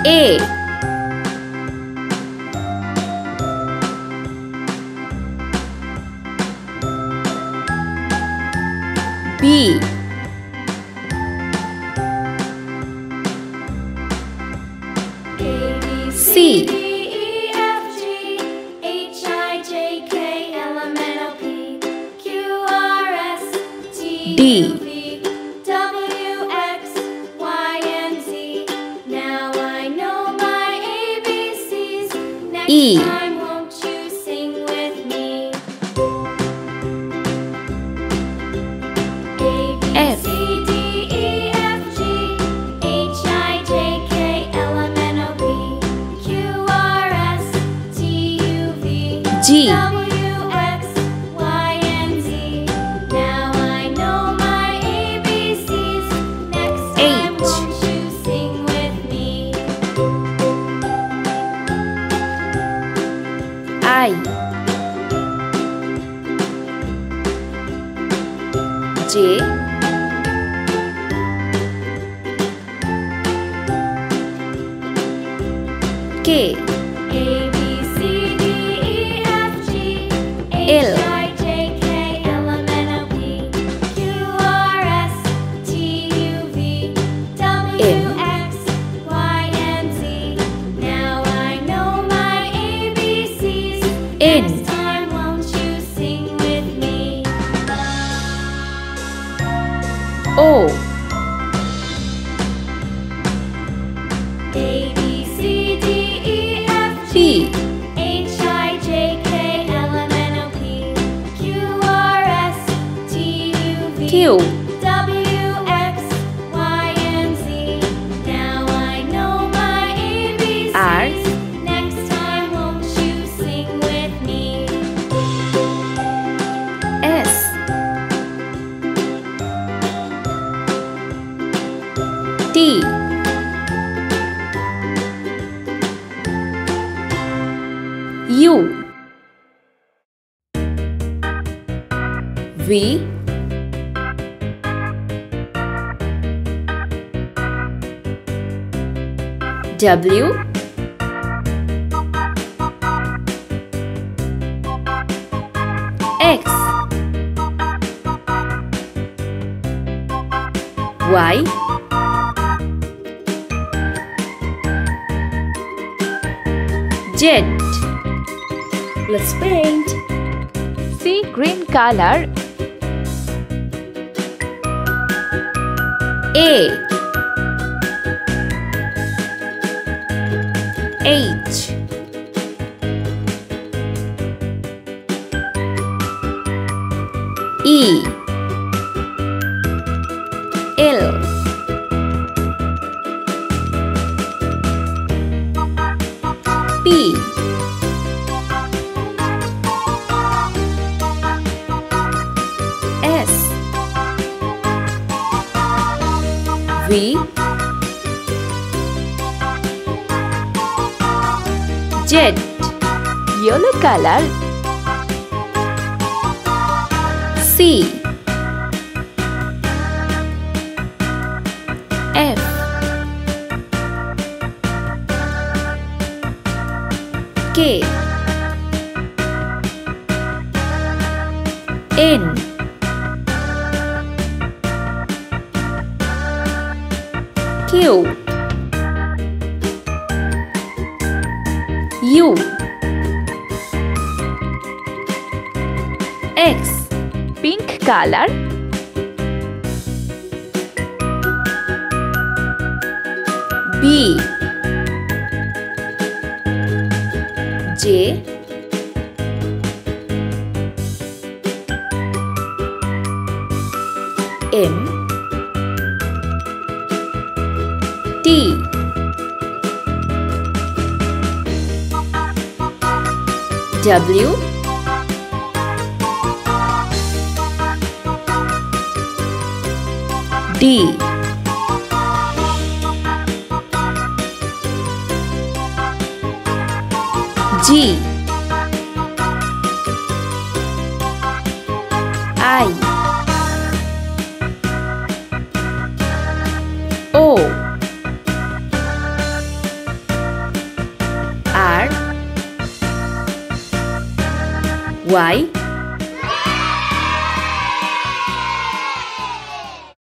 A. B. C. D. E. Won't you sing with me? A, B, F. C, D, E, F, G, H, I, J, K, L, M, N, O, P, Q, R, S, T, U, V, G. W, X, Y, and Z. Now I know my ABCs. Next time, H. won't you sing with me? I. J. K. A, B, C, D, E, F, G, L. H, I, J, K, L, M, N, O, P, Q, R, S, T, U, V, W, M. X, Y, and Z. Now I know my ABCs. N. Next time, won't you sing with me? O. A, B, C, D, E, F, P. H, I, J, K, L, M, N, O, P, Q, R, S, T, U, V, Q. W, X, Y, and Z. Now I know my ABCs. R. Next time, won't you sing with me? S. T. U. V. W. X. Y. Z. Let's paint. See green color. A. H. E. L. P. S. V. Z. Yellow color. C. F. K. N. Q. U. X. Pink color. B. J. M. T. W. D. G. I. O. Y